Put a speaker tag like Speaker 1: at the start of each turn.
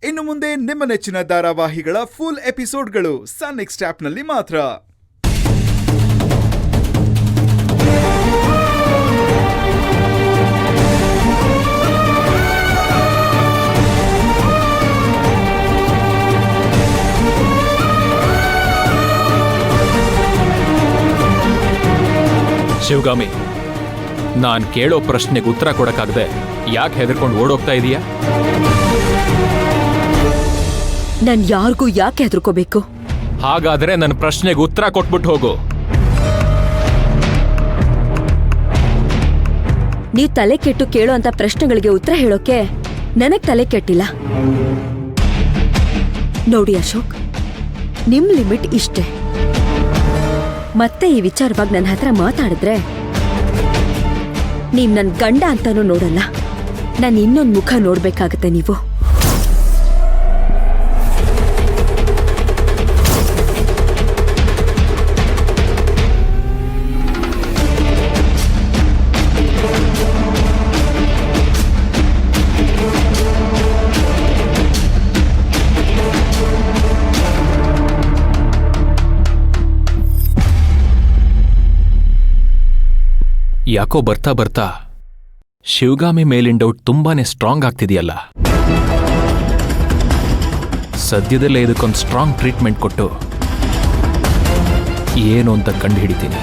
Speaker 1: ಇನ್ನು ಮುಂದೆ ನಿಮ್ಮ ನೆಚ್ಚಿನ ಧಾರಾವಾಹಿಗಳ ಫುಲ್ ಎಪಿಸೋಡ್ಗಳು ಸನ್ ನೆಕ್ಸ್ಟ್ ಆಪ್ನಲ್ಲಿ ಮಾತ್ರ.
Speaker 2: ಶಿವಗಾಮಿ, ನಾನ್ ಕೇಳೋ ಪ್ರಶ್ನೆಗೆ ಉತ್ತರ ಕೊಡಕ್ಕಾಗದೆ ಯಾಕೆ ಹೆದರ್ಕೊಂಡು ಓಡೋಗ್ತಾ ಇದೀಯಾ?
Speaker 3: ನಾನ್ ಯಾರಿಗೂ ಯಾಕೆ ಹೆದರ್ಕೋಬೇಕು?
Speaker 2: ಹಾಗಾದ್ರೆ ನನ್ನ ಪ್ರಶ್ನೆಗೆ ಉತ್ತರ ಕೊಟ್ಬಿಟ್ಟು ಹೋಗು.
Speaker 3: ನೀವ್ ತಲೆ ಕೆಟ್ಟು ಕೇಳೋ ಅಂತ ಪ್ರಶ್ನೆಗಳಿಗೆ ಉತ್ತರ ಹೇಳೋಕೆ ನನಗ್ ತಲೆ ಕೆಟ್ಟಿಲ್ಲ. ನೋಡಿ ಅಶೋಕ್, ನಿಮ್ ಲಿಮಿಟ್ ಇಷ್ಟೇ. ಮತ್ತೆ ಈ ವಿಚಾರವಾಗಿ ನನ್ನ ಹತ್ರ ಮಾತಾಡಿದ್ರೆ ನೀವ್ ನನ್ ಗಂಡ ಅಂತಾನೂ ನೋಡಲ್ಲ, ನಾನು ಇನ್ನೊಂದು ಮುಖ ನೋಡ್ಬೇಕಾಗತ್ತೆ ನೀವು.
Speaker 2: ಯಾಕೋ ಬರ್ತಾ ಬರ್ತಾ ಶಿವಗಾಮಿ ಮೇಲಿನ ಡೌಟ್ ತುಂಬಾನೇ ಸ್ಟ್ರಾಂಗ್ ಆಗ್ತಿದೆಯಲ್ಲ. ಸದ್ಯದಲ್ಲೇ ಇದಕ್ಕೊಂದು ಸ್ಟ್ರಾಂಗ್ ಟ್ರೀಟ್ಮೆಂಟ್ ಕೊಟ್ಟು ಏನು ಅಂತ ಕಂಡು ಹಿಡಿತೀನಿ.